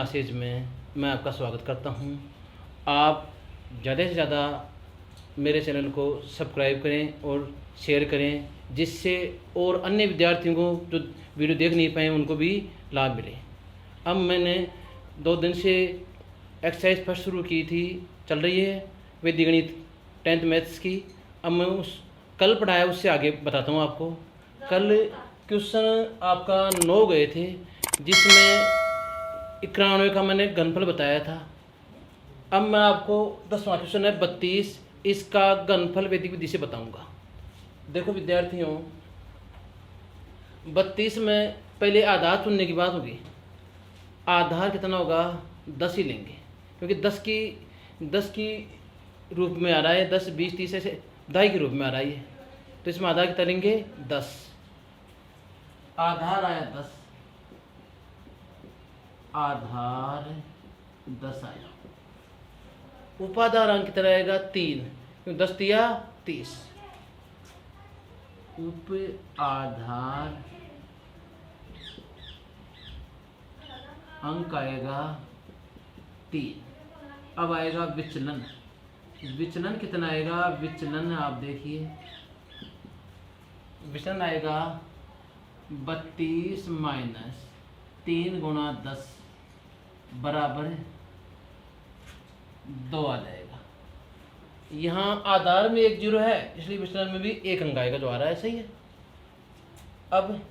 Classes में मैं आपका स्वागत करता हूं। आप ज़्यादा से ज़्यादा मेरे चैनल को सब्सक्राइब करें और शेयर करें, जिससे और अन्य विद्यार्थियों को जो वीडियो देख नहीं पाए उनको भी लाभ मिले। अब मैंने 2 दिन से एक्सरसाइज फर्स्ट शुरू की थी, चल रही है वैदिक गणित 10th मैथ्स की। अब मैं उस कल पढ़ाया उससे आगे बताता हूँ आपको। कल क्वेश्चन आपका 9 गए थे, जिसमें 91 का मैंने घनफल बताया था। अब मैं आपको 10वां क्वेश्चन है 32, इसका घनफल वैदिक विधि से बताऊंगा। देखो विद्यार्थियों, 32 में पहले आधार चुनने की बात होगी। आधार कितना होगा? 10 ही लेंगे, क्योंकि 10 की रूप में आ रहा है। 10, 20, 30 ऐसे 10 के रूप में आ रहा है। तो इसमें आधार कितना लेंगे? 10। आधार आया 10, आधार 10 आया। उपाधार अंक कितना आएगा? 3, क्योंकि 10 दिया 30। उप आधार अंक आएगा 3। अब आएगा विचलन। विचलन कितना आएगा? विचलन आप देखिए, विचलन आएगा 32 माइनस 3 गुणा 10 बराबर 2 आ जाएगा। यहाँ आधार में 1 0 है, इसलिए विचलन में भी 1 अंक आएगा जो आ रहा है, सही है। अब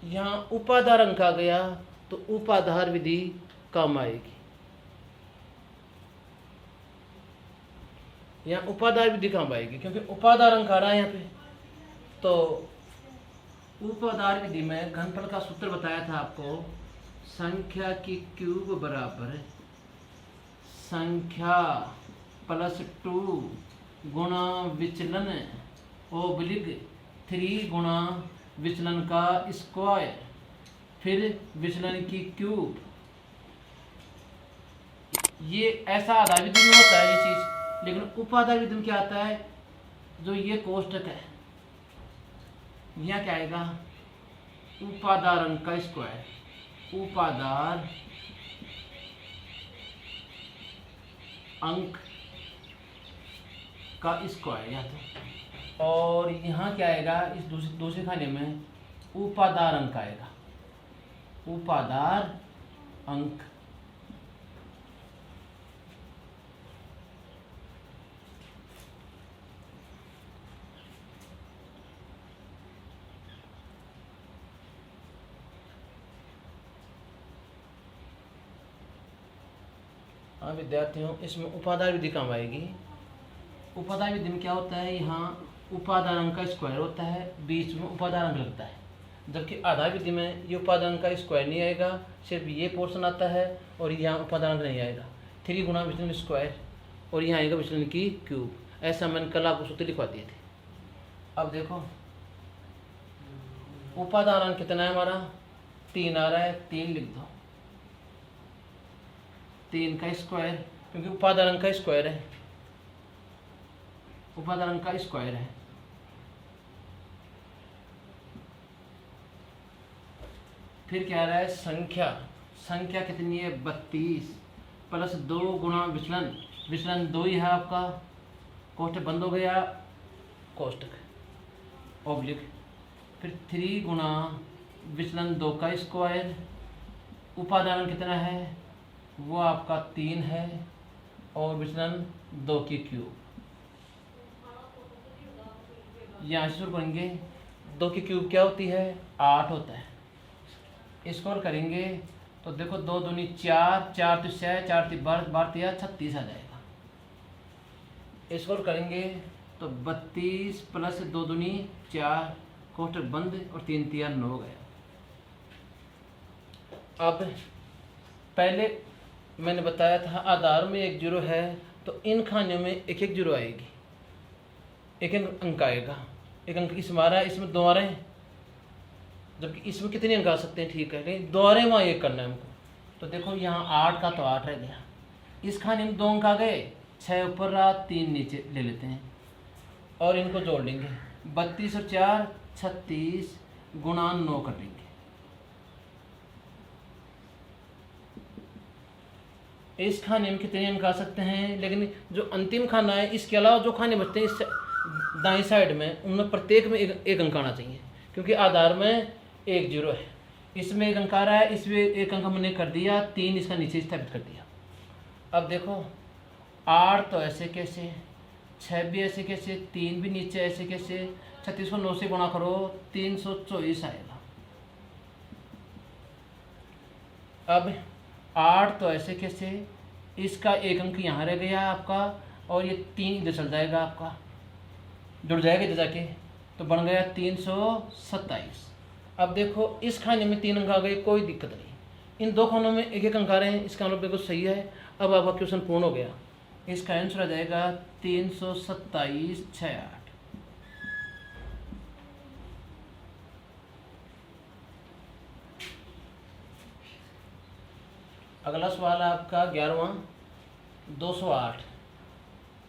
यहाँ उपाधार अंक आ गया, तो उपाधार विधि काम आएगी। यहाँ उपाधार विधि काम आएगी, क्योंकि उपाधार अंक आ रहा है यहाँ पे। तो उपाधार विधि में घनफल का सूत्र बताया था आपको, संख्या की क्यूब बराबर संख्या प्लस 2 गुणा विचलन ओब्लिक 3 गुणा विचलन का स्क्वायर, फिर विचलन की क्यूब। ये ऐसा आधार विधि में होता है ये चीज, लेकिन उपाधार विधि में क्या आता है? जो ये कोष्टक है, यहाँ क्या आएगा? उपाधार अंक का स्क्वायर, उपाधार अंक का स्क्वायर यहाँ तो। और यहाँ क्या आएगा? इस दूसरे खाने में उपाधार अंक आएगा, उपाधार अंक। हाँ विद्यार्थियों, इसमें उपाधार विधि काम आएगी। उपाधार विधि में क्या होता है? यहाँ उपाधार अंक का स्क्वायर होता है, बीच में उपाधार अंक लगता है। जबकि आधार विधि में ये उपाधार अंक का स्क्वायर नहीं आएगा, सिर्फ ये पोर्शन आता है, और यहाँ उपाधार अंक नहीं आएगा। 3 गुणा विचलन स्क्वायर, और यहाँ आएगा विचलन की क्यूब। ऐसा मैंने कल आपको सूत्र लिखवा दिए थे। अब देखो उपाधार अंक कितना है हमारा? 3 आ रहा है, 3 लिख दो। 3 का स्क्वायर, क्योंकि उपाधार अंक का स्क्वायर है, उपाधार अंक का स्क्वायर है। फिर क्या आ रहा है? संख्या। संख्या कितनी है? 32 प्लस 2 गुणा विचलन। विचलन 2 ही है आपका, कोष्टक बंद हो गया, कोष्टक ओब्लिक। फिर 3 गुणा विचलन 2 का स्क्वायर। उपाधार अंक कितना है? वो आपका 3 है, और विचलन 2 की क्यूब। यहाँ से शुरू करेंगे। 2 की क्यूब क्या होती है? 8 होता है। इसको और करेंगे तो देखो 2 दूनी 4, 4 तो 6, 4 तो 12, 36 आ जाएगा। इसको और करेंगे तो 32 प्लस 2 दूनी 4, कोष्टक बंद, और 3 तिया 9 गया। अब पहले मैंने बताया था आधार में 1 0 है, तो इन खानों में 1 0 आएगी, 1 अंक आएगा। 1 अंक इसमें आ रहा है, इसमें 2 आ रहे हैं, जबकि इसमें कितने अंक आ सकते हैं? ठीक है, लेकिन 2 आ रहे हैं, वहाँ 1 करना है हमको। तो देखो यहाँ 8 का तो 8 रह गया। इस खाने में 2 अंक आ गए, 6 ऊपर रहा, 3 नीचे ले लेते हैं, और इनको जोड़ लेंगे। 32 और 4 36 गुणा 9 कर लेंगे। इस खाने में कितने अंक आ सकते हैं, लेकिन जो अंतिम खाना है इसके अलावा जो खाने बचते हैं इस दाएं साइड में, उनमें प्रत्येक में एक अंक आना चाहिए, क्योंकि आधार में 1 0 है, इसमें 1 अंक आ रहा है, इसमें 1 अंक हमने कर दिया, 3 इसका नीचे स्थापित कर दिया। अब देखो 8 तो ऐसे कैसे, 6 भी ऐसे कैसे, 3 भी नीचे ऐसे कैसे, 36 को 9 से गुणा करो 324 आएगा। अब 8 तो ऐसे कैसे, इसका 1 अंक यहाँ रह गया आपका, और ये 3 इधर चल जाएगा आपका, जुड़ जाएगा इधर जाके, तो बन गया 327। अब देखो इस खाने में 3 अंक आ गए, कोई दिक्कत नहीं, इन 2 खानों में 1 अंक आ रहे हैं, इसका मतलब बिल्कुल सही है। अब आपका क्वेश्चन पूर्ण हो गया, इसका आंसर आ जाएगा 327 6 8। अगला सवाल है आपका 11वां, 208।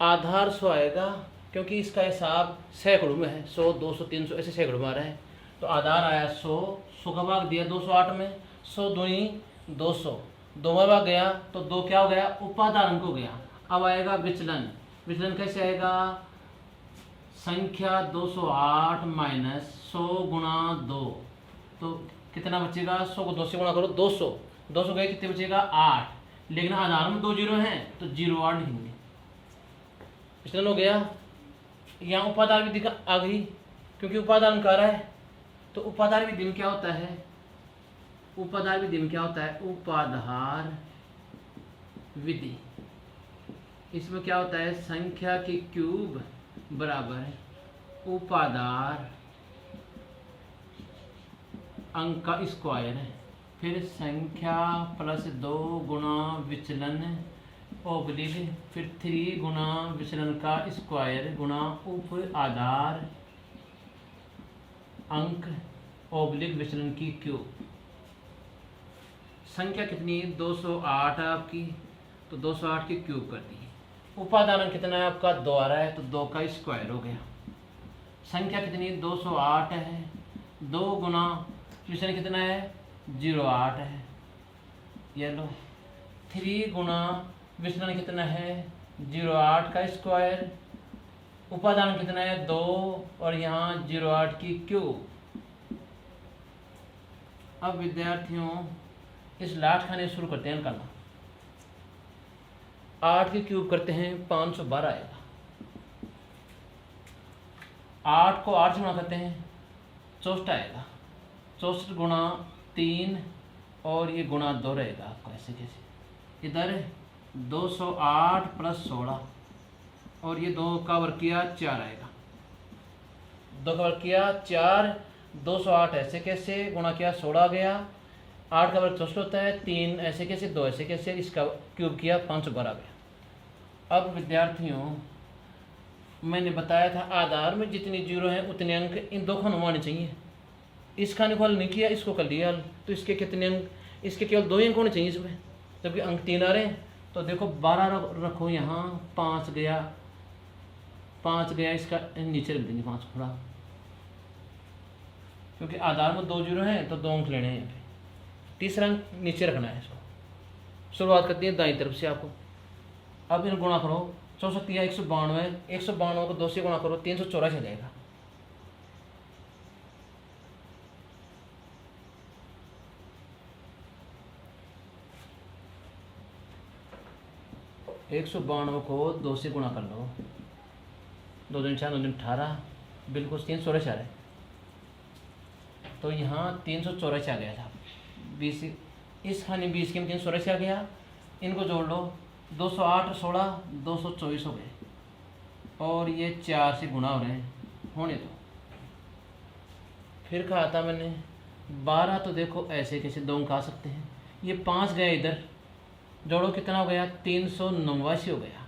आधार 100 आएगा, क्योंकि इसका हिसाब सैकड़ों में है, 100 200 300 ऐसे सैकड़ों में आ रहा है, तो आधार आया 100 का भाग दिया 208 में, 100 दूनी 200, 2 में भाग गया तो 2 क्या हो गया, उपादान अंक हो गया। अब आएगा विचलन, विचलन कैसे आएगा, संख्या 208 माइनस 100 गुणा 2, तो कितना बचेगा, 100 को 2 से गुणा करो 200, 200 गए कितने बचेगा 8, लेकिन आधार में 2 0 हैं तो 0 8 लिखेंगे, विचलन हो गया। यहाँ उपादान विधि का आ गई, क्योंकि उपादान कर रहा है, तो उपादान विधि में क्या होता है, उपाधार विधि में क्या होता है, उपाधार विधि, इसमें क्या होता है, संख्या की क्यूब बराबर उपाधार अंक का स्क्वायर है, फिर संख्या प्लस 2 गुणा विचलन ओब्लिक, फिर 3 गुणा विचलन का स्क्वायर गुणा उप आधार अंक ओब्लिक विचलन की क्यूब। संख्या कितनी है 208 आपकी, तो 208 की क्यूब कर दी। उपादान अंक कितना है आपका 2 आ रहा है, तो 2 का स्क्वायर हो गया। संख्या कितनी 208 है, 2 गुना विचलन कितना है 08 है, ये लो 3 गुना विचलन कितना है 08 का स्क्वायर, उपादान कितना है 2 और यहाँ 08 की क्यूब। अब विद्यार्थियों इस लाट खाने शुरू करते हैं निकालना। 8 की क्यूब करते हैं 512 आएगा, 8 को 8 से गुणा करते हैं 64 आएगा, 64 गुणा 3 और ये गुणा 2 रहेगा आपको ऐसे कैसे, इधर 208 प्लस 16 और ये 2 का वर्ग किया 4 आएगा, 2 का वर्ग किया 4, 208 ऐसे कैसे गुणा किया 16 आ गया, 8 का वर्ग 64 होता है, 3 ऐसे कैसे 2 ऐसे कैसे, इसका क्यूब किया 512 गया। अब विद्यार्थियों मैंने बताया था आधार में जितनी जीरो हैं उतने अंक इन 2 खानों में आने चाहिए। इस खाने को हल नहीं किया, इसको कर लिया हल, तो इसके कितने अंक, इसके केवल 2 ही अंक होने चाहिए इसमें, जबकि अंक 3 आ रहे हैं। तो देखो 12 रखो यहाँ, 5 गया, 5 गया, इसका नीचे रख देंगे 5 थोड़ा, क्योंकि आधार में 2 जीरो हैं तो 2 अंक लेने हैं यहाँ पे, तीसरा अंक नीचे रखना है इसको। शुरुआत करती है दाईं तरफ से आपको। अब इन गुणा करो, 64 या 192, 192 को 2 से गुणा करो 384 हो जाएगा। एक 192 को 2 से गुणा कर लो, 2 दिन 4 2 दिन 18, बिल्कुल 384 आ रहा है, तो यहाँ 384 आ गया था 20, इस खाने 20 के में 384 आ गया, इनको जोड़ लो 208 16 224 हो गए, और ये 4 से गुणा हो रहे हैं, होने दो। फिर कहा था मैंने 12, तो देखो ऐसे कैसे 2 अंक आ सकते हैं, ये 5 गए इधर, जोड़ो कितना हो गया 389 हो गया,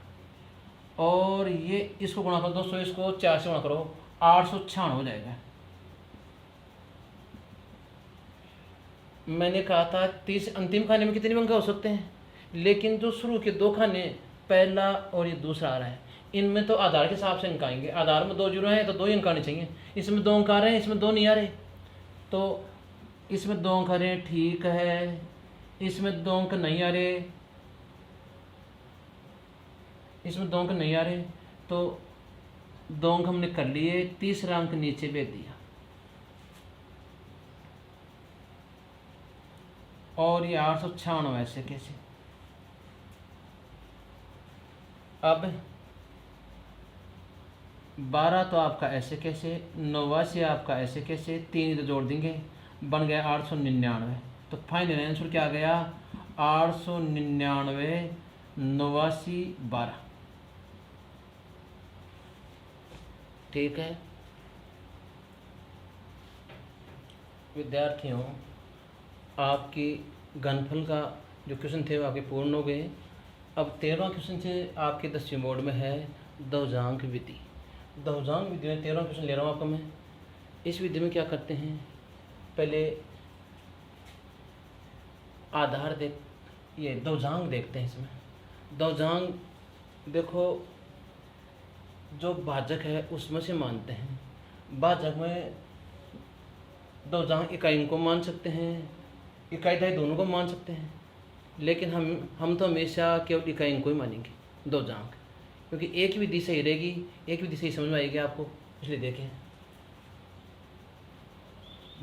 और ये इसको गुणा करो 200, इसको 4 से गुणा करो 896 हो जाएगा। मैंने कहा था 30 अंतिम खाने में कितने अंक हो सकते हैं, लेकिन जो शुरू के 2 खाने पहला और ये दूसरा आ रहा है, इनमें तो आधार के हिसाब से अंक आएंगे, आधार में 2 जीरो हैं तो 2 ही अंक आने चाहिए, इसमें 2 अंक आ रहे हैं, इसमें 2 नहीं आ रहे, तो इसमें 2 अंक आ रहे हैं ठीक है, इसमें 2 अंक नहीं आ रहे, इसमें 2 अंक नहीं आ रहे तो 2 अंक हमने कर लिए, तीसरा अंक नीचे भेज दिया और ये 896 ऐसे कैसे। अब 12 तो आपका ऐसे कैसे, 89 आपका ऐसे कैसे, 3 इधर जोड़ देंगे बन गया 899। तो फाइनल आंसर क्या आ गया, 899 89 12। ठीक है विद्यार्थियों, आपकी घनफल का जो क्वेश्चन थे वो आपके पूर्ण हो गए। अब 13वां क्वेश्चन से आपके 10वीं बोर्ड में है दौजांक विधि। दौजांक विधि में 13वां क्वेश्चन ले रहा हूँ आपको मैं। इस विधि में क्या करते हैं, पहले आधार ये दौजांक देखते हैं। इसमें दौजांक देखो, जो भाजक है उसमें से मानते हैं। भाजक में दौजांक इकाई को मान सकते हैं, इकाई दहाई दोनों को मान सकते हैं, लेकिन हम तो हमेशा केवल इकाई को ही मानेंगे दौजांक, क्योंकि एक ही विधि सही रहेगी, एक विधि सही समझ में आएगी आपको। इसलिए देखें,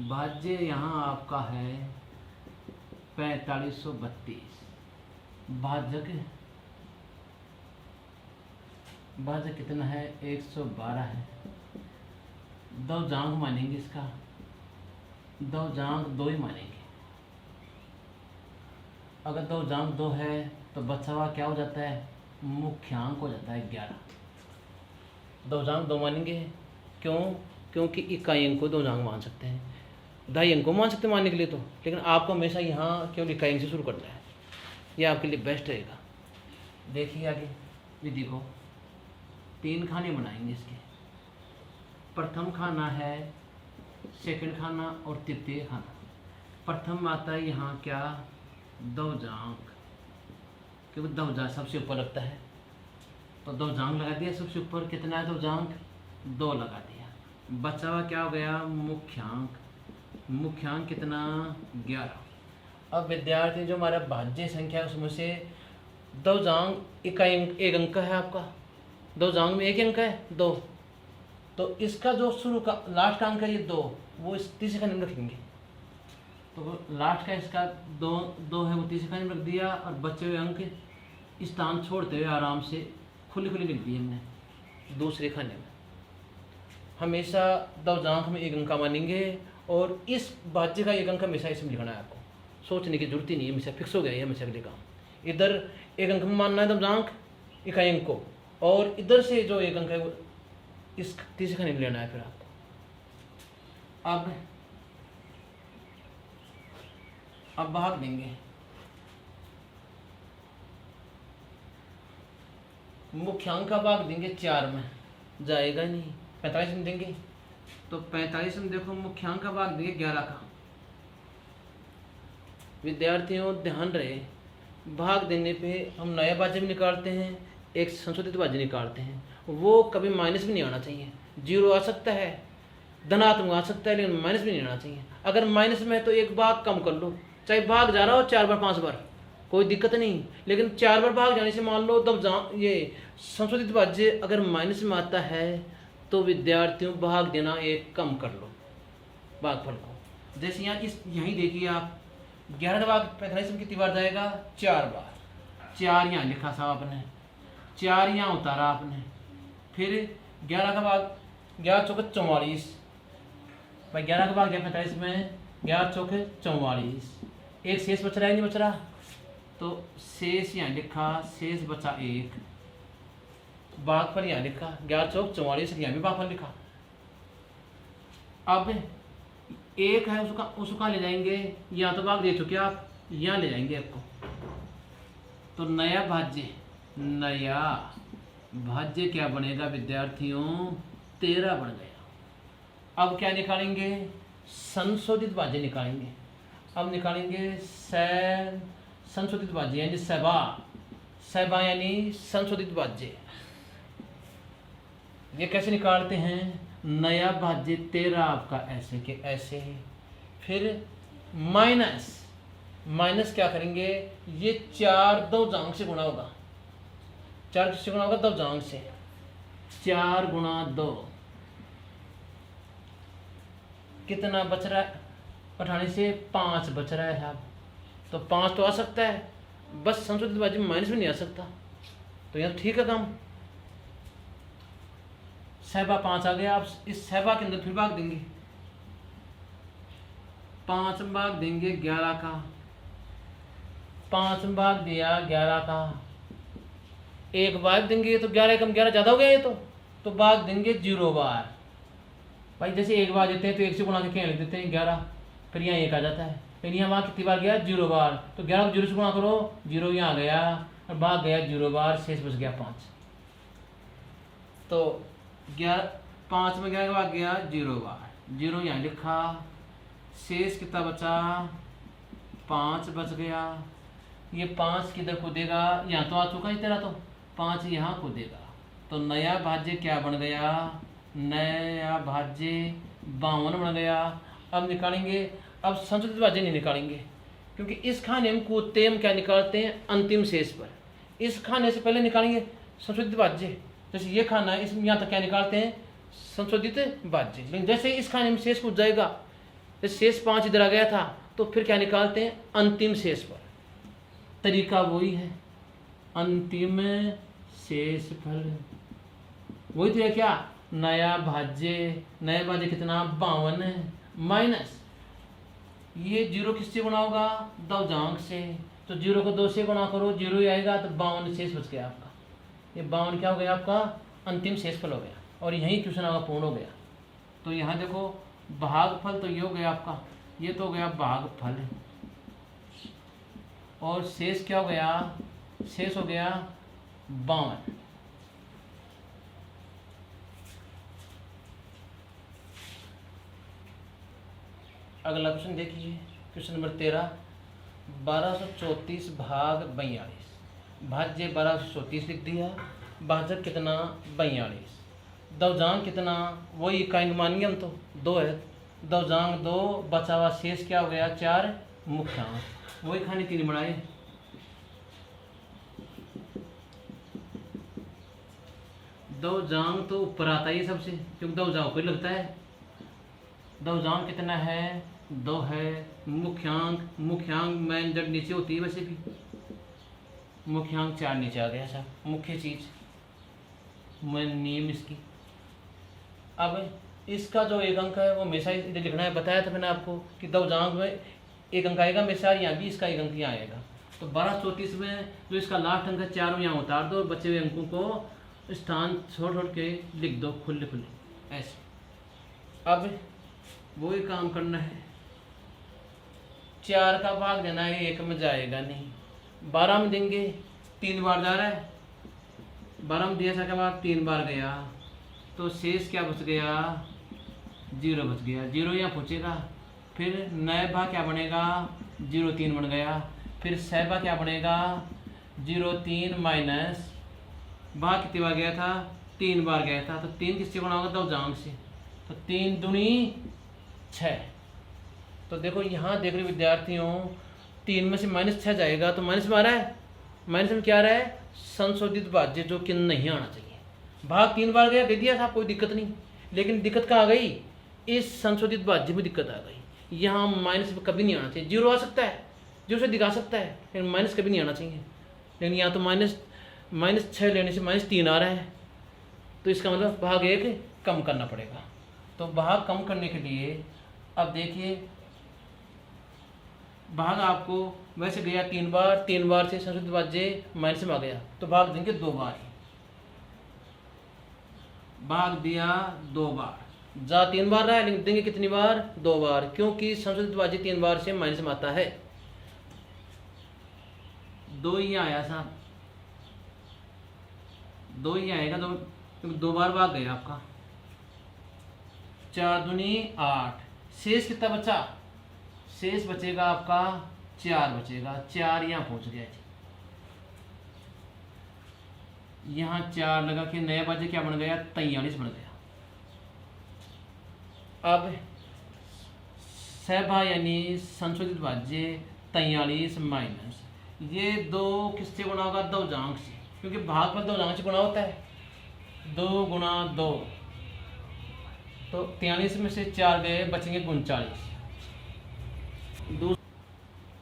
भाज्य यहाँ आपका है 4532, भाजक कितना है 112 है। दौजांक मानेंगे इसका, दौजांक 2 ही मानेंगे। अगर दौजांक 2 है तो बचा हुआ क्या हो जाता है, मुख्यांक हो जाता है 11। दौजांक 2 मानेंगे, क्यों, क्योंकि इकाई अंक को दौजांक मान सकते हैं, दहाई अंक को मान सकते हैं मानने के लिए तो, लेकिन आपको हमेशा यहाँ केवल इकाई अंक से शुरू करना है, यह आपके लिए बेस्ट रहेगा। देखिए आगे विधि को 3 खाने बनाएंगे इसके। प्रथम खाना है, सेकंड खाना और तृतीय खाना। प्रथम में आता है यहाँ क्या, दौजांक, क्योंकि दौजांक सबसे ऊपर लगता है तो दौजांक लगा दिया सबसे ऊपर। कितना है दौजांक, 2 लगा दिया। बचा हुआ क्या हो गया, मुख्यांक। मुख्यांक कितना, 11। अब विद्यार्थी जो हमारा भाज्य संख्या है उसमें से दौजांक इकाई एक अंक है आपका, दौजांक में एक अंक है 2, तो इसका जो शुरू का लास्ट का अंक है ये 2, वो इस तीसरे खाने में रखेंगे। तो लास्ट का इसका 2 है, वो तीसरे खाने में रख दिया, और बचे हुए अंक स्थान छोड़ते हुए आराम से खुली खुली लिख दी हमने दूसरे खाने में। हमेशा दौजांक में एक अंक मानेंगे, और इस भाज्य का एक अंक हमेशा इसमें लिखना है। आपको सोचने की जरूरत ही नहीं है, हमेशा फिक्स हो गया है हमेशा के लिए काम। इधर एक अंक में मानना है दौजांक इकाई अंक को, और इधर से जो एक अंक है वो इस तीसरे खाने में लेना है फिर आपको। अब भाग देंगे, मुख्यांक का भाग देंगे 4 में, जाएगा नहीं, 45 में देंगे तो 45 में देखो मुख्यांक का भाग देंगे 11 का। विद्यार्थियों ध्यान रहे, भाग देने पे हम नया भाज्य भी निकालते हैं, एक संशोधित भाज्य निकालते हैं, वो कभी माइनस भी नहीं आना चाहिए। 0 आ सकता है, धनात्मक आ सकता है, लेकिन माइनस भी नहीं आना चाहिए। अगर माइनस में है तो एक भाग कम कर लो, चाहे भाग जा रहा हो 4 बार 5 बार, कोई दिक्कत नहीं, लेकिन 4 बार भाग जाने से मान लो तब ये संशोधित भाज्य अगर माइनस में आता है तो विद्यार्थियों भाग देना एक कम कर लो भागफल को। जैसे यहाँ यहीं देखिए आप, 11 का भाग 45 में कितनी बार जाएगा, 4 बार। 4 यहाँ लिखा साहब आपने, 4 यहाँ उतारा आपने, फिर 11 का भाग 11 चौके 44, भाई 11 का भाग गया 45 में, 11 चौके 44, एक शेष बच रहा है, नहीं बच रहा, तो शेष यहाँ लिखा, शेष बचा 1, भाग पर यहाँ लिखा 11 चौक 44, यहाँ भी भाग पर लिखा। अब 1 है उसका ले जाएंगे, यहाँ तो भाग दे चुके आप, यहाँ ले जाएंगे आपको, तो नया भाज्य क्या बनेगा विद्यार्थियों, 13 बन गया। अब क्या निकालेंगे, संशोधित भाज्य निकालेंगे। अब निकालेंगे संशोधित भाज्य यानी सैबा यानी संशोधित भाज्य। ये कैसे निकालते हैं, नया भाज्य 13 आपका ऐसे के ऐसे, फिर माइनस क्या करेंगे, ये 4 दौजांक से गुणा होगा, 4 किससे गुणा होगा? दवजांक से। 4 गुणा 2 कितना बच रहा है? 98 से 5 बच रहा है साहब। तो 5 तो आ सकता है, बस संशोधित भाज्य में माइनस में नहीं आ सकता। तो यहाँ ठीक है काम। सहबा 5 आ गया। आप इस सहबा के अंदर फिर भाग देंगे, 5 भाग देंगे 11 का, 5 भाग दिया 11 का, 1 भाग देंगे तो 11 कम 11 ज़्यादा हो गया ये तो भाग देंगे 0 बार। भाई जैसे 1 बार देते हैं तो 1 से गुणा के क्या लिख देते हैं 11, फिर यहाँ 1 आ जाता है। फिर यहाँ वहाँ कितनी बार गया? 0 बार। तो 11 को 0 से गुणा करो, 0 यहाँ आ गया और भाग गया 0 बार, शेष बच गया 5। तो 5 में क्या भाग गया? 0 बार, 0 यहाँ लिखा, शेष कितना बचा? 5 बच गया। ये 5 किधर कूदेगा? यहाँ तो आ चुका है तेरा, तो 5 यहाँ कूदेगा। तो नया भाज्य क्या बन गया? नया भाज्य 52 बन गया। अब निकालेंगे, अब संशोधित भाज्य नहीं निकालेंगे, क्योंकि इस खाने में कूदते हम क्या निकालते हैं? अंतिम शेष पर। इस खाने से पहले निकालेंगे संशोधित भाज्य। जैसे ये खाना है, इसमें यहाँ तक क्या निकालते हैं? संशोधित भाज्य। लेकिन जैसे इस खाने में शेष कूद जाएगा, जैसे शेष 5 इधर आ गया था, तो फिर क्या निकालते हैं? अंतिम शेष पर। तरीका वही है, अंतिम शेष फल वही तो है। क्या? नया भाज्य, नया भाज्य कितना? 52 माइनस ये 0 किससे गुणा होगा? दवजांक से। तो 0 को 2 से गुणा करो, 0 ही आएगा, तो 52 शेष बच गया आपका। ये 52 क्या हो गया? आपका अंतिम शेषफल हो गया। और यही क्वेश्चन आपका पूर्ण हो गया। तो यहाँ देखो भागफल तो ये हो गया आपका, ये तो हो गया भागफल, और शेष क्या हो गया? शेष हो गया 52। अगला क्वेश्चन देखिए, क्वेश्चन नंबर 13। 1234 भाग 42। भाज्य 1234 लिख दिया, भाजक कितना? 42। दवजांक कितना? वही इकाई मानेंगे हम तो 2 है। दवजांक 2, बचा हुआ शेष क्या हो गया? 4। मुख्यांक वही खाने 3 बढ़ाए। दवजांक तो ऊपर आता ही सबसे, क्योंकि दवजांक को ही लगता है। दवजांक कितना है? 2 है। मुख्यांक में जब नीचे होती है, वैसे भी मुख्यांक 4 नीचे आ गया। साहब मुख्य चीज मैं नियम इसकी। अब इसका जो 1 अंक है वो हमेशा इधर लिखना है। बताया था मैंने आपको कि दवजांक में 1 अंक आएगा हमेशा, यहाँ भी इसका 1 अंक यहाँ आएगा। तो 1234 में जो इसका लास्ट अंक है 4 यहाँ उतार दो, बचे हुए अंकों को स्थान छोड़ छोड़ के लिख दो खुले खुले ऐसे। अब वही काम करना है, 4 का भाग देना है, 1 में जाएगा नहीं। 12 में देंगे, 3 बार जा रहा है, 12 में दिया था क्या भाग? 3 बार गया, तो शेष क्या बच गया? 0 बच गया। 0 यहाँ पूछेगा, फिर नया भाग क्या बनेगा? 0,3 बन गया। फिर सहबा क्या बनेगा? 0,3 माइनस भाग कितनी बार गया था? 3 बार गया था। तो 3 किससे गुणा होगा? दवजांक से। तो 3 दूनी 6। तो देखो यहाँ देख रहे विद्यार्थियों, 3 में से -6 जाएगा, तो माइनस में आ रहा है। माइनस में क्या आ रहा है? संशोधित भाज्य, जो कि नहीं आना चाहिए। भाग 3 बार गया, दे दिया था, कोई दिक्कत नहीं। लेकिन दिक्कत कहाँ आ गई? इस संशोधित भाज्य में दिक्कत आ गई। यहाँ माइनस में कभी नहीं आना चाहिए। 0 आ सकता है, 0 से दिखा सकता है, लेकिन माइनस कभी नहीं आना चाहिए। लेकिन यहाँ तो -6 लेने से -3 आ रहा है, तो इसका मतलब भाग 1 कम करना पड़ेगा। तो भाग कम करने के लिए अब देखिए, भाग आपको वैसे गया 3 बार, 3 बार से संशोधित भाज्य माइनस में आ गया, तो भाग देंगे 2 बार। भाग दिया 2 बार, जा 3 बार रहा है, लेकिन देंगे कितनी बार? 2 बार, क्योंकि संशोधित भाज्य 3 बार से माइनस में आता है। 2 ही आया साहब, 2 ही आएगा, क्योंकि 2 बार भाग गया आपका। 4 दूनी 8, शेष कितना बचा? शेष बचेगा आपका 4 बचेगा। 4 यहाँ पहुंच गया जी, यहाँ 4 लगा के नया भाज्य क्या बन गया? 43 बन गया। अब सहभा यानी संशोधित भाज्य 43 माइनस ये 2 किससे गुणा होगा? दवजांक से। क्योंकि भागफल दो अंक से गुणा होता है, 2 गुणा 2, तो 43 में से 4 गए, बचेंगे 39।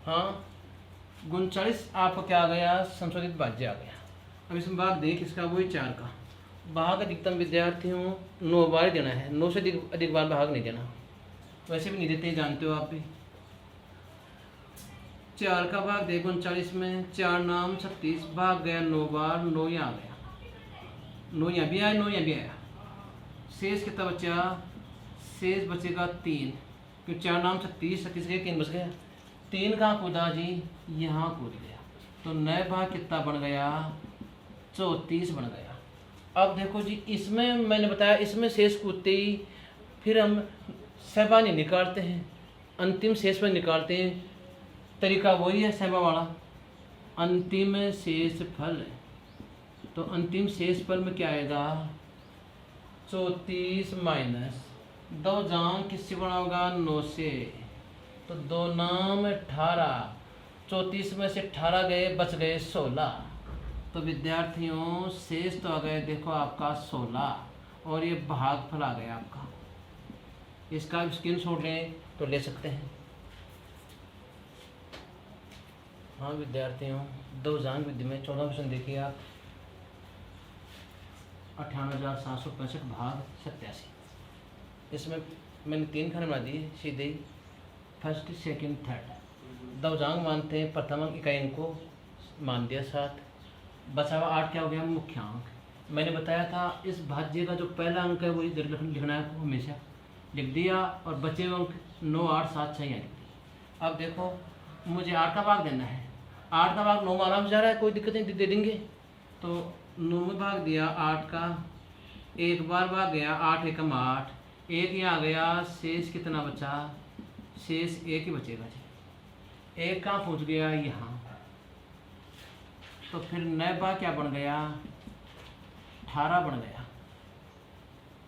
हाँ 39 आपका क्या आ गया, संशोधित भाज्य आ गया। अब इसमें भाग दें किसका, वही 4 का। भाग अधिकतम विद्यार्थियों 9 बार देना है, 9 से अधिक बार भाग नहीं देना, वैसे भी नहीं देते, जानते हो आप भी। 4 का भाग दे 39 में, 4 नाम 36, भाग गया 9 बार, 9 यहाँ आ गया, 9 यहाँ भी आया, 9 यहाँ भी आया। शेष कितना बचा, शेष बचेगा 3, क्योंकि 4 नाम 36, 36 गए, 3 बच गया। 3 कहाँ कूदा जी, यहाँ कूद गया, तो नए भाग कितना बन गया, 34 बन गया। अब देखो जी, इसमें मैंने बताया, इसमें शेष कूदते ही फिर हम सहबा नहीं निकालते हैं, अंतिम शेष पर निकालते हैं। तरीका वही है सहबा वाला, अंतिम शेष फल। तो अंतिम शेष फल में क्या आएगा, 34 माइनस 2 जान किससे बना होगा, 9 से, तो 2 नाम 18, 34 में से 18 गए, बच गए 16। तो विद्यार्थियों शेष तो आ गए देखो आपका 16, और ये भागफल आ गया आपका। इसका स्क्रीनशॉट लें तो ले सकते हैं। हाँ विद्यार्थियों, 2 जान विधि में 14 क्वेश्चन देखिए आप, 58,765 भाग 87। इसमें मैंने 3 खाने बना दिए सीधे ही, फर्स्ट सेकंड थर्ड। 2 जांग मानते हैं, प्रथम अंक इकाई अंक को मान दिया 7, बचा हुआ 8 क्या हो गया, मुख्यांक। मैंने बताया था इस भाज्य का जो पहला अंक है वही लिखना है हमेशा, लिख दिया, और बचे हुए अंक 9, 8, 7, 6 यहाँ लिख दिए। अब देखो मुझे 8 का भाग देना है, 8 का भाग 9 में आराम से जा रहा है, कोई दिक्कत नहीं, दे देंगे। तो 9 में भाग दिया 8 का, एक बार भाग गया 8 एकम 8, 1 यहाँ आ गया, शेष कितना बचा, शेष 1 ही बचेगा जी। 1 कहाँ पहुँच गया, यहाँ। तो फिर नए भाग क्या बन गया, 18 बन गया,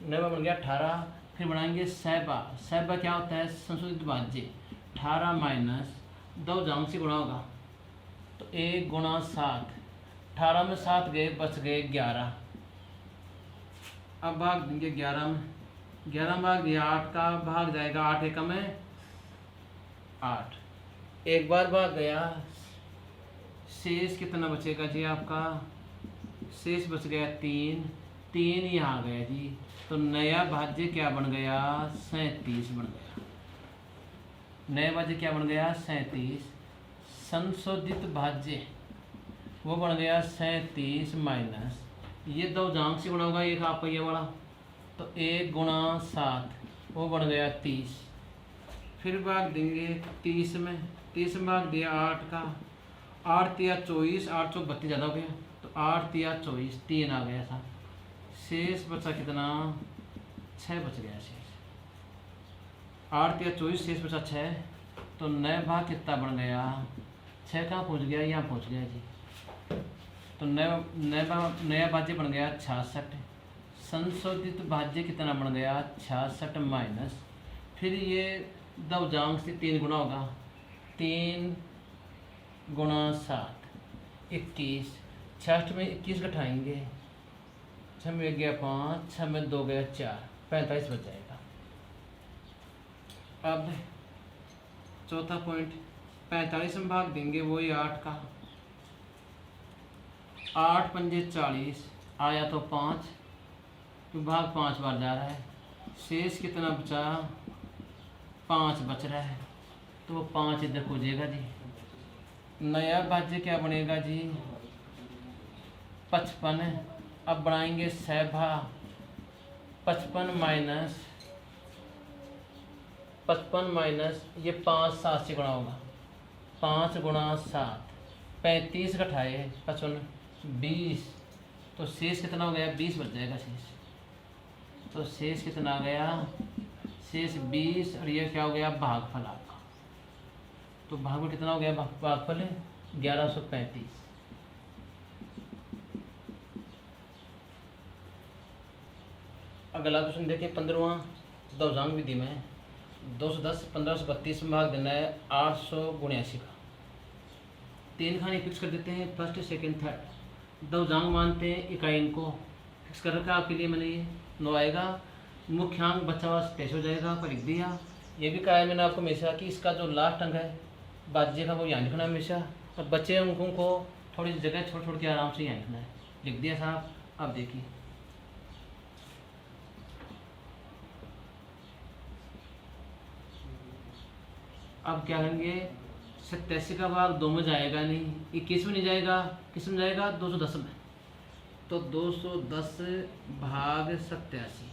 नए भाग बन गया 18। फिर बनाएंगे सहबा। सहबा क्या होता है, संशोधित भाज्य। 18 माइनस 2 जांग से गुणा होगा, तो 1 गुणा 7, 18 में 7 गए, बच गए 11। अब भाग देंगे 11 में, 11 में भाग दिया 8 का, भाग जाएगा 8 एकम में 8, एक बार भाग गया, शेष कितना बचेगा जी आपका, शेष बच गया 3, 3 यहाँ आ गया जी। तो नया भाज्य क्या बन गया, 37 बन गया। नया भाज्य क्या बन गया, 37। संशोधित भाज्य वो बन गया 37 माइनस, ये 2 जांग से गुणा होगा, एक आपका ये वाला, तो 1 गुणा 7 वो बन गया 30। फिर भाग देंगे 30 में, 30 में भाग दिया 8 का, 8 तिया 24, 8 चौक 32 ज़्यादा हो गया, तो 8 तिया 24, 3 आ गया था। शेष बचा कितना, 6 बच गया शेष, 8 तिया 24, शेष बचा 6। तो नए भाग कितना बन गया, 6 कहाँ पहुँच गया, यहाँ पहुँच गया जी। तो नया भाज्य बन गया 66। संशोधित भाज्य कितना बन गया, 66 माइनस, फिर ये 2 जांग से 3 गुना होगा, 3 गुणा 7, 21। 66 में 21 घटाएंगे, 6 में गया 5, 6 में 2 गया 4, 45 बच जाएगा। अब चौथा पॉइंट, 45 में भाग देंगे वही 8 का, 8 पंजे 40 आया तो 5, तो भाग 5 बार जा रहा है, शेष कितना बचा, 5 बच रहा है, तो वो 5 इधर खोजेगा जी। नया भाज्य क्या बनेगा जी, 55। अब बनाएंगे सहभा, 55 माइनस ये 5 7 से गुणा होगा, 5 गुणा 7, 35 घटाए 55, 20, तो शेष कितना हो गया, 20 बच जाएगा शेष। तो शेष कितना आ गया, शेष 20, और ये क्या हो गया, भागफल आपका। तो भागफल कितना हो गया, भागफल 1135। अगला क्वेश्चन देखिए 15वां, 2 जांग विधि में 210 1532 में भाग देना है 879 का। 3 खाने फिक्स कर देते हैं, फर्स्ट सेकंड थर्ड। दो जांग मानते हैं, इकाई इनको फिक्स कर रखा है आपके लिए मैंने। ये 9 आएगा, मुख्यांक बचा हुआ 27 हो जाएगा, पर लिख दिया। ये भी कहा है मैंने आपको हमेशा कि इसका जो लास्ट अंक है बाज्य का वो यहाँ लिखना है हमेशा, और बचे अंकों को थोड़ी जगह छोड़ छोड़ के आराम से यहाँ लिखना है। लिख दिया साहब। अब देखिए अब क्या करेंगे, 87 का भाग 2 में जाएगा नहीं, 21 में नहीं जाएगा, किस में जाएगा, 210 में। तो 210 भाग 87,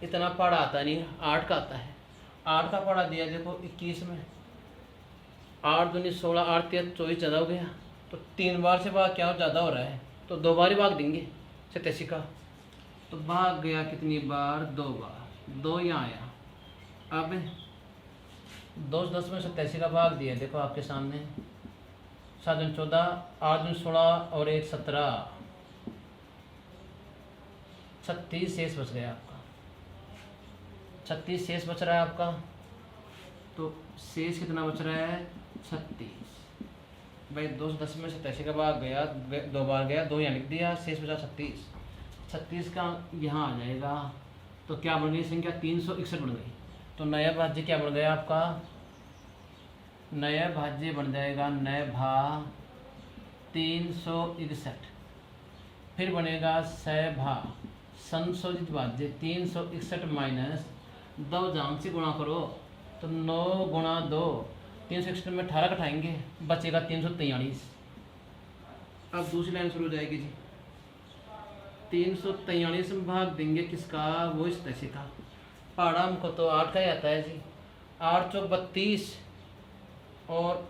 इतना पढ़ा आता नहीं, 8 का आता है। 8 का पढ़ा दिया देखो 21 में, 8 दूनी 16, 8 3 24 ज़्यादा हो गया। तो 3 बार से भाग क्या ज़्यादा हो रहा है, तो 2 बार ही भाग देंगे 87 का। तो भाग गया कितनी बार, 2 बार, 2 यहाँ आया। अब 210 में 87 का भाग दिया देखो आपके सामने, 7 दूनी 14, 8 दूनी 16 और 1 17, 36 शेष बच गया आपका। 36 शेष बच रहा है आपका। तो शेष कितना बच रहा है, 36। भाई 210 में 87 का भाग गया, 2 बार गया, 2 यहाँ लिख दिया, शेष बचा 36। 36 का यहाँ आ जाएगा। तो क्या बन गई संख्या, 361 बन गई। तो नया भाज्य क्या बन गया आपका, नया भाज्य बन जाएगा नया भा 361। फिर बनेगा सभा संशोधित भाज्य 361 माइनस 2 जांग से गुणा करो, तो 9 गुणा 2, 361 में 18 घटाएंगे, बचेगा 343। अब दूसरी लाइन शुरू हो जाएगी जी। 343 में भाग देंगे किसका, वो इस तैसे का। पहाड़ा हमको तो 8 का ही आता है जी। 8 चौक 32 और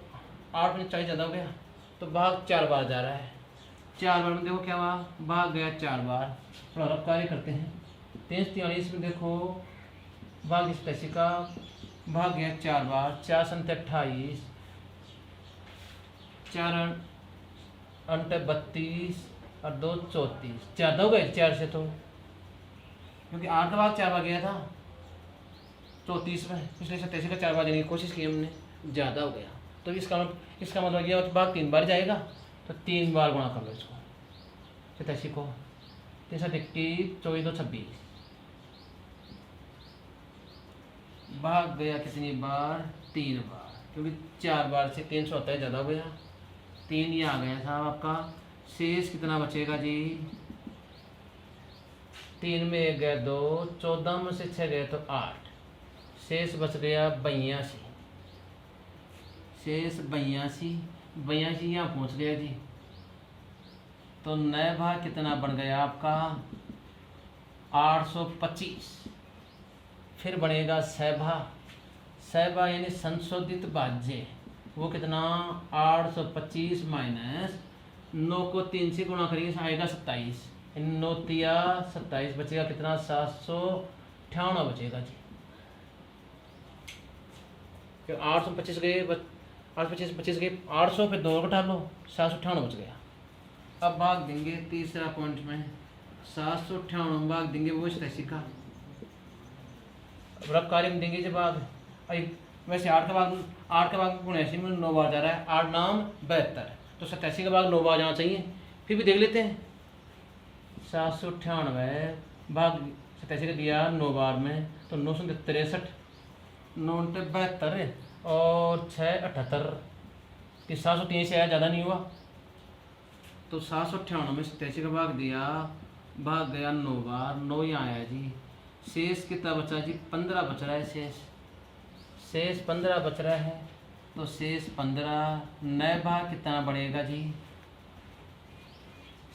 8 में 40 ज़्यादा हो गया, तो भाग 4 बार जा रहा है। 4 बार में देखो क्या हुआ, भाग गया 4 बार। थोड़ा रफ कार्य करते हैं। 343 में देखो भाग इस तैसे का, भाग गया 4 बार, 4 संत 28, 4 अंट 32 और 2 34, ज़्यादा हो गए 4 से, तो क्योंकि 8 का भाग 4 बार गया था 34 में, इसलिए 87 का 4 बार देने की कोशिश की हमने, ज़्यादा हो गया। तो इसका मतलब ये भाग 3 बार जाएगा, तो 3 बार गुणा कर लो इसको 87 को। 321, 24 2 26, भाग गया कितनी बार, 3 बार, क्योंकि 4 बार से 300 होता है, ज़्यादा हो गया। 3 ये आ गया साहब आपका। शेष कितना बचेगा जी, 3 में 1 गया 2, 14 में से 6 गए तो 8, शेष बच गया 82। शेष 82 यहाँ पहुँच गया जी। तो नया भाग कितना बन गया आपका, 825। फिर बनेगा सभा यानी संशोधित भाज्य, वो कितना, 825 माइनस 9 को 3 से गुणा करेंगे, आएगा 27, 9 तिया 27, बचेगा कितना, 758 बचेगा जी। फिर 825 गए, 825 गए, 800 पे 2 घटा लो, 758 बच गया। अब भाग देंगे तीसरा पॉइंट में, 758 भाग देंगे वो 87 का। रफ कार्य में देंगे जब भाग, वैसे 8 का भाग गुण ऐसे में 9 बार जा रहा है, 8 नाम 72, तो 87 का भाग 9 बार जाना चाहिए। फिर भी देख लेते हैं, 798 भाग 87 का दिया 9 बार में, तो 9 से 63, 9 72 और 6 78, 703 से आया, ज़्यादा नहीं हुआ। तो 798 में 87 का भाग दिया, भाग गया 9 बार, 9 यहाँ आया जी। शेष कितना बचा जी, 15 बच रहा है। शेष 15 बच रहा है, तो शेष 15, नए भाग कितना बढ़ेगा जी,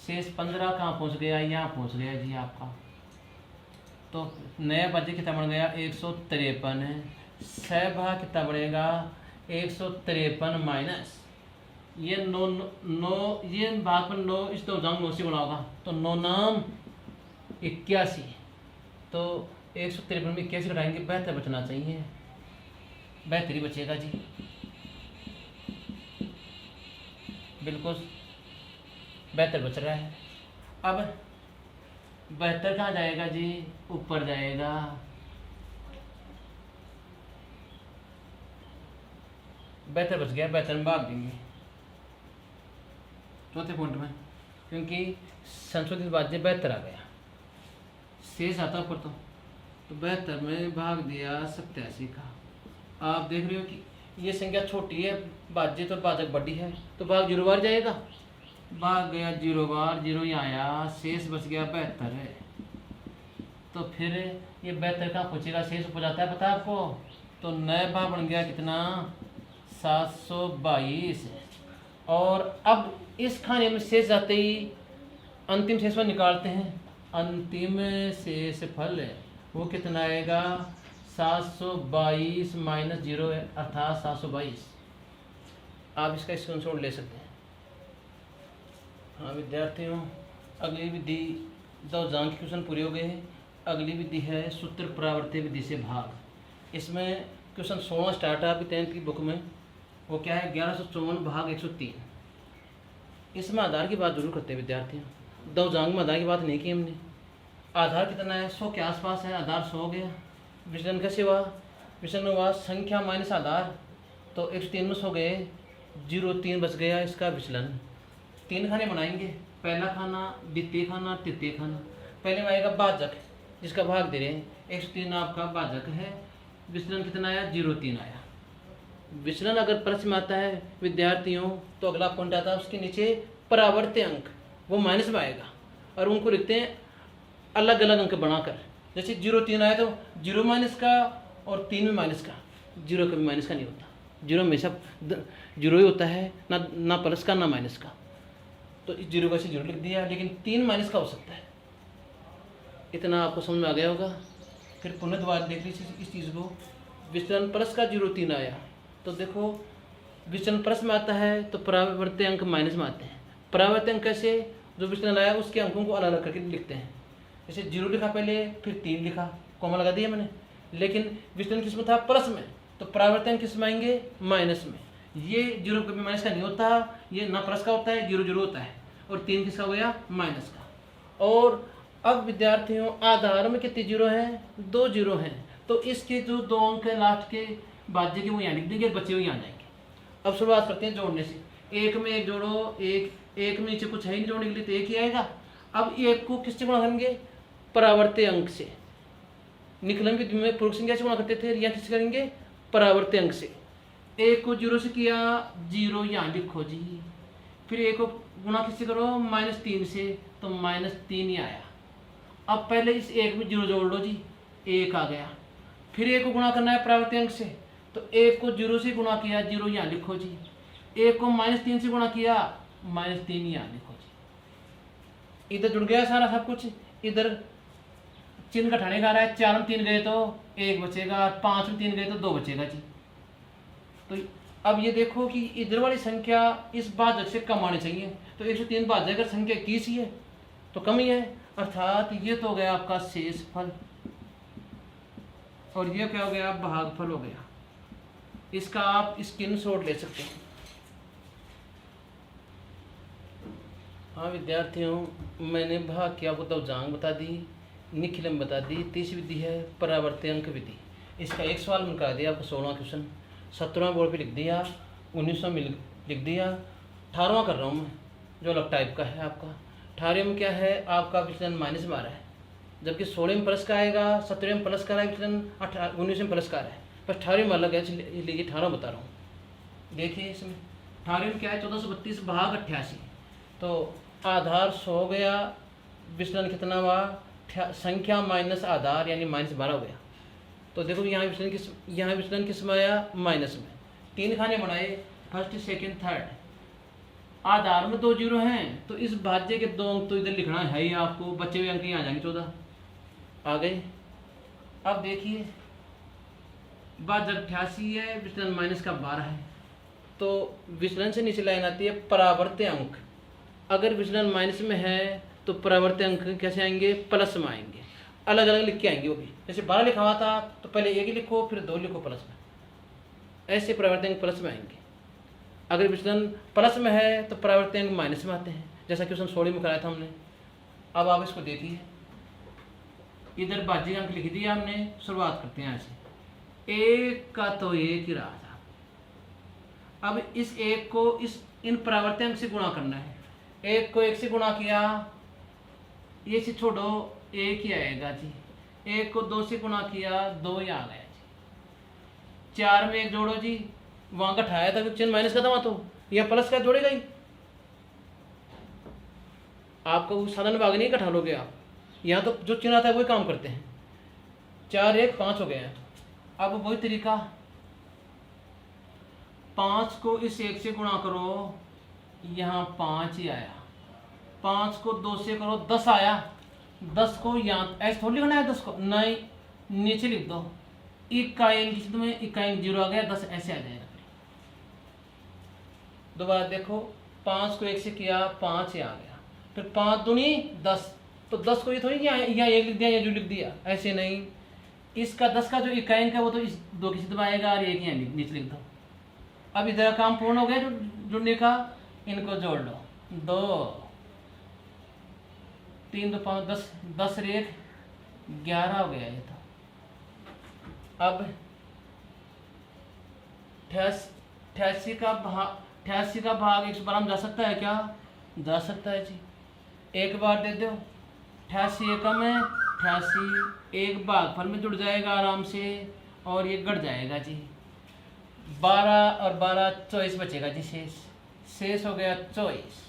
शेष 15 कहाँ पहुँच गया, यहाँ पहुँच गया जी आपका। तो नया भाज्य कितना बढ़ गया, 153। सह भाग कितना बढ़ेगा, 153 माइनस ये 9 ये भाग पर 9 इस 2 जांग 9 से गुणा होगा, तो 9 नाम 81, तो 153 में 81 घटाएंगे, 72 बचना चाहिए, 72 ही बचेगा जी, बिल्कुल 72 बच रहा है। अब 72 कहाँ जाएगा जी, ऊपर जाएगा, बेहतर बच गया, 72 में भाग देंगे, चौथे पॉइंट में, क्योंकि संशोधित भाज्य 72 आ गया, शेष आता ऊपर तो 72 में भाग दिया 87 का। आप देख रहे हो कि ये संख्या छोटी है, भाज्य तो भाजक बड़ी है, तो भाग 0 बार जाएगा, भाग गया 0 बार, 0 यहाँ आया, शेष बच गया 72 है। तो फिर ये 72 कहाँ पहुँचेगा, शेष हो जाता है पता है आपको, तो नया भाग बन गया कितना 722। और अब इस खाने में शेष जाते ही अंतिम शेष में निकालते हैं, अंतिम शेष फल वो कितना आएगा 722 माइनस 0 अर्थात 722। आप इसका स्क्रीनशॉट ले सकते हैं। हाँ विद्यार्थियों, अगली विधि दो जान के क्वेश्चन पूरे हो गए हैं। अगली विधि है सूत्र परावर्ती विधि से भाग। इसमें क्वेश्चन 16 स्टार्ट है आपकी 10th की बुक में। वो क्या है 1154 भाग 103। इसमें आधार की बात जरूर करते हैं विद्यार्थियों, दो जांग में आधार की बात नहीं की हमने। आधार कितना है 100 के आसपास है, आधार 100 हो गया। विचलन कैसे हुआ, विचलन हुआ संख्या माइनस आधार, तो 103 में 100 गए, 0 बच गया इसका विचलन। 3 खाने बनाएंगे, पहला खाना, द्वितीय खाना, तृतीय खाना। पहले में आएगा भाजक जिसका भाग दे रहे हैं, 103 आपका भाजक है, विचलन कितना आया 0,3 आया। विचलन अगर प्रश्न में आता है विद्यार्थियों तो अगला पॉइंट आता है उसके नीचे परावर्त्य अंक, वो माइनस में आएगा और उनको लिखते हैं अलग अलग अंक बनाकर। जैसे 0,3 आया तो 0 माइनस का और 3 में माइनस का, 0 कभी माइनस का नहीं होता, 0 हमेशा 0 ही होता है, ना प्लस का ना माइनस का। तो इस 0 का से 0 लिख दिया, लेकिन 3 माइनस का हो सकता है। इतना आपको समझ में आ गया होगा। फिर पुनः दोबारा देख लीजिए इस चीज़ को, विचलन प्लस का 0,3 आया तो देखो विचलन प्लस में आता है तो परावर्त्य अंक माइनस में आते हैं। परावर्त्य अंक कैसे, जो विचलन आया उसके अंकों को अलग अलग करके लिखते हैं। जैसे 0 लिखा पहले, फिर 3 लिखा, कॉमा लगा दिया मैंने। लेकिन विचलन किस में था प्लस में, तो परावर्त्य अंक किस में आएंगे माइनस में। ये 0 कभी माइनस का नहीं होता, ये ना प्लस का होता है, 0 0 होता है। और 3 किसका हो गया माइनस का। और अब विद्यार्थियों आधार में कितने 0 हैं, 2 0 हैं, तो इसके जो 2 अंक है लास्ट के भाज्य के वो यहाँ लिख देंगे, बचे हुए यहाँ जाएंगे। अब शुरुआत करते हैं जोड़ने से। 1 में 1 जोड़ो, एक में नीचे कुछ है ही नहीं जोड़ने के लिए, तो 1 ही आएगा। अब 1 को किससे गुणा करेंगे, परावर्त्य अंक से। निकलन विधि में पूर्व संख्या से गुणा करते थे, या किससे करेंगे परावर्त्य अंक से। 1 को 0 से किया, 0 यहाँ लिखो जी। फिर 1 को गुणा किससे करो -3 से, तो -3 ही आया। अब पहले इस 1 में 0 जोड़ लो जी, 1 आ गया। फिर 1 को गुणा करना है परावर्त्य अंक से, तो 1 को 0 से गुणा किया, 0 यहाँ लिखो जी। 1 को -3 से गुणा किया, -3 यहाँ लिखो जी। इधर जुड़ गया सारा सब कुछ। इधर चिन्ह घटाने का आ रहा है, 4 में 3 गए तो 1 बचेगा, 5 में 3 गए तो 2 बचेगा जी। तो अब ये देखो कि इधर वाली संख्या इस भाजक से कम आनी चाहिए, तो 103 भाजक अगर संख्या 21 ही है तो कम ही है, अर्थात ये तो हो गया आपका शेष फल और ये क्या हो गया भागफल हो गया। इसका आप स्क्रीनशॉट ले सकते हैं। हाँ विद्यार्थियों, मैंने भाग की आपको दवजांग बता दी, निखिलम बता दी। तीसरी विधि है परावर्त्य अंक विधि। इसका एक सवाल मैंने करा दिया आपको 16वां क्वेश्चन, 17वां बोर्ड पे लिख दिया, 19वां में लिख दिया, 18वां कर रहा हूँ मैं जो अलग टाइप का है आपका। 18वें में क्या है आपका विचलन माइनस में आ रहा है, जबकि 16वें में प्लस का आएगा, 17वें में प्लस का रहा है विचलन, 19वें में प्लस का रहा है, पर 18वें में अलग है, इसलिए 18 बता रहा हूँ। देखिए इसमें 18वें में क्या है 1432 भाग 88, तो आधार 100 हो गया, विचलन कितना हुआ संख्या माइनस आधार यानी -12 हो गया। तो देखो यहाँ विचलन किस में आया माइनस में। 3 खाने बनाए, फर्स्ट सेकंड थर्ड, आधार में 2 0 हैं, तो इस भाज्य के 2 अंक तो इधर लिखना है ही आपको, बचे हुए अंक यहाँ आ जाएंगे 14 आ गए। अब देखिए भाजक 88 है, विचलन माइनस का 12 है, तो विचलन से नीचे लाइन आती है परावर्त्य अंक। अगर विचलन माइनस में है तो परावर्त्य अंक कैसे आएंगे प्लस में आएंगे, अलग अलग लिख के आएंगे वो भी। जैसे 12 लिखा हुआ था तो पहले 1 लिखो फिर 2 लिखो प्लस में, ऐसे परावर्त्य अंक प्लस में आएंगे। अगर विचलन प्लस में है तो परावर्त्य अंक माइनस में आते हैं, जैसा कि क्वेश्चन 16 में कराया था हमने। अब आप इसको देखिए, इधर भाज्य अंक लिख दिया हमने। शुरुआत करते हैं ऐसे, 1 का तो 1 ही रहा था। अब इस 1 को इन परावर्त्य अंक से गुणा करना है, एक को एक से गुणा किया, ये से छोड़ो एक ही आएगा जी। एक को दो से गुणा किया, दो ही आ गया जी। चार में एक जोड़ो जी, वहां का उठाया था चिन्ह माइनस का था वहां, तो यह प्लस का जोड़ेगा ही। आपका वो साधारण भाग नहीं इकट्ठा लोगे आप, यहाँ तो जो चिन्ह आता है वही काम करते हैं। 4 1 5 हो गए हैं। अब वही तरीका, 5 को इस 1 से गुणा करो, यहाँ 5 ही आया। 5 को 2 से करो, 10 आया। 10 को यहाँ ऐसे थोड़ी लिखना है, 10 को नहीं, नीचे लिख दो। इकाई लिख दो में, इकाई 0 आ गया, 10 ऐसे आ जाएगा। दोबारा देखो, 5 को 1 से किया, 5 ही आ गया। फिर 5 दूनी 10, तो 10 को ये थोड़ी यहाँ 1 लिख दिया या 2 लिख दिया, ऐसे नहीं। इसका 10 का जो इकाई का वो तो इस 2 की सिद्ध आएगा और 1 यहाँ नीचे लिख दो। अब इधर काम पूर्ण हो गया जो जुड़ने का, इनको जोड़ लो। 2 3 2 5 10, 10 और 1 11 हो गया ये तो। अब 88 का भाग 112 में जा सकता है क्या? जा सकता है जी। एक बार दे दो, 88 एकम है, 88 एक भागफल में जुड़ जाएगा आराम से और ये गढ़ जाएगा जी। 12 और 12 24 बचेगा जी। शेष हो गया 24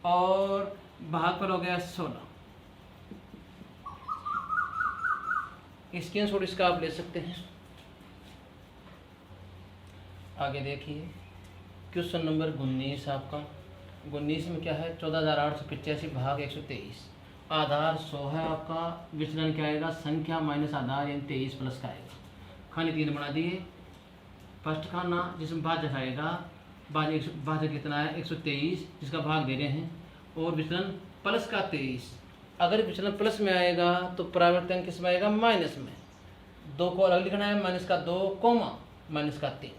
और भागफल हो गया 16। स्क्रीनशॉट इसका आप ले सकते हैं। आगे देखिए क्वेश्चन नंबर 19 आपका। 19 में क्या है? 14,885 भाग 123। आधार 100 है आपका। विचलन क्या आएगा? संख्या माइनस आधार यानी 23 प्लस का आएगा। खाने 3 बना दिए। फर्स्ट खाना जिसमें भाजक आएगा, भाजक कितना है? 123 जिसका भाग दे रहे हैं, और विचलन प्लस का 23। अगर विचलन प्लस में आएगा तो परावर्तन किस में आएगा? माइनस में। 2 को अलग लिखना है, माइनस का 2 कोमा माइनस का 3।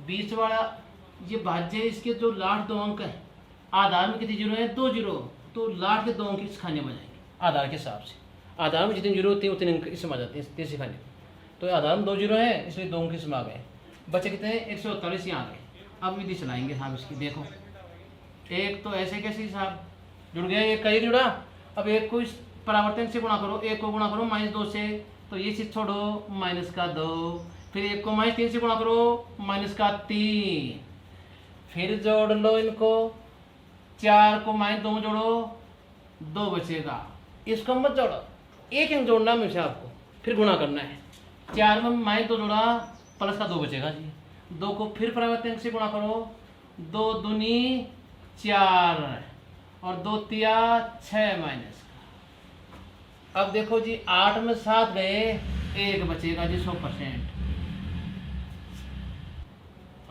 बीच वाला ये भाज्य, इसके जो लास्ट 2 अंक है, आधार में कितनी जीरो है? 2 जीरो, तो लास्ट के 2 अंक इस खाने में जाएंगे आधार के हिसाब से। आधार में जितनी जीरो होती है उतने अंक इसमें आ जाते हैं तीसरे खाने में। तो आधार में 2 जीरो है, इसलिए 2 अंक इसमें आ गए। बचे कितने? 148 यहाँ आ गए। अब विधि चलाएंगे साहब इसकी। देखो, एक तो ऐसे कैसे साहब जुड़ गया, एक का एक जुड़ा। अब एक को इस परावर्तन से गुणा करो, एक को गुणा करो -2 से, तो ये चीज छोड़ो, माइनस का 2। फिर एक को -3 से गुणा करो, माइनस का 3। फिर जोड़ लो इनको, 4 को -2 में जोड़ो, 2 बचेगा। इसको मत जोड़ो, एक अंक जोड़ना है मुझे आपको, फिर गुणा करना है। 4 में -2 जोड़ा, प्लस का 2 बचेगा जी। 2 को फिर परावर्तन से गुणा करो, 2 दूनी 4 और 2 तिया 6 माइनस का। अब देखो जी, 8 में 7 गए, 1 बचेगा जी 100%।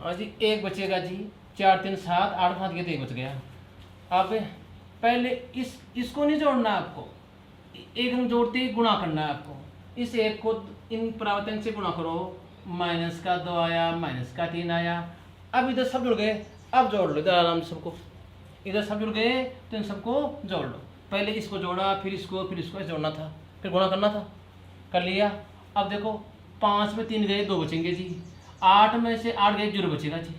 हाँ जी, 1 बचेगा जी। 4 3 7, 8 5 गए तो 1 बच गया। अब पहले इसको नहीं जोड़ना आपको, एक अंक जोड़ते ही गुणा करना है आपको। इस 1 को इन परावर्तन से गुणा करो, माइनस का 2 आया, माइनस का 3 आया। अब इधर सब जुड़ गए, अब जोड़ लो इधर आराम से सबको। इधर सब जुड़ गए तो इन सबको जोड़ लो। पहले इसको जोड़ा, फिर इसको ऐसे जोड़ना था, फिर गुणा करना था, कर लिया। अब देखो, 5 में 3 गए, 2 बचेंगे जी। 8 में से 8 गए, 0 बचेगा जी।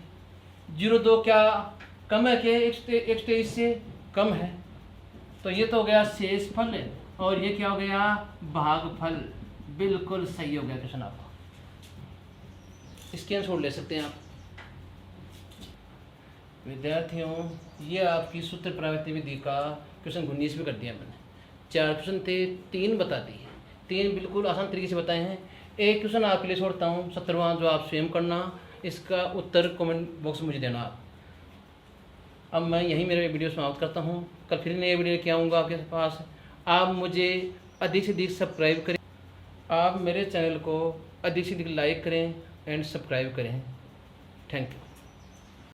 0 2 क्या कम है? के 123 से कम है, तो ये तो हो गया शेष फल, और ये क्या हो गया? भागफल। बिल्कुल सही हो गया क्वेश्चन आपका। स्क्रीनशॉट ले सकते हैं आप। विद्यार्थियों, ये आपकी सूत्र प्रावृत्ति विधि का क्वेश्चन 19 में कर दिया मैंने। 4 क्वेश्चन थे, 3 बता दिए। 3 बिल्कुल आसान तरीके से बताए हैं। एक क्वेश्चन आपके लिए छोड़ता हूँ, 17वां, जो आप स्वयं करना। इसका उत्तर कमेंट बॉक्स में मुझे देना आप। अब मैं यहीं मेरे वीडियो समाप्त करता हूँ। कल फिर नए वीडियो लेके आऊँगा आपके पास। आप मुझे अधिक से अधिक सब्सक्राइब करें। आप मेरे चैनल को अधिक से अधिक लाइक करें एंड सब्सक्राइब करें। Thank you.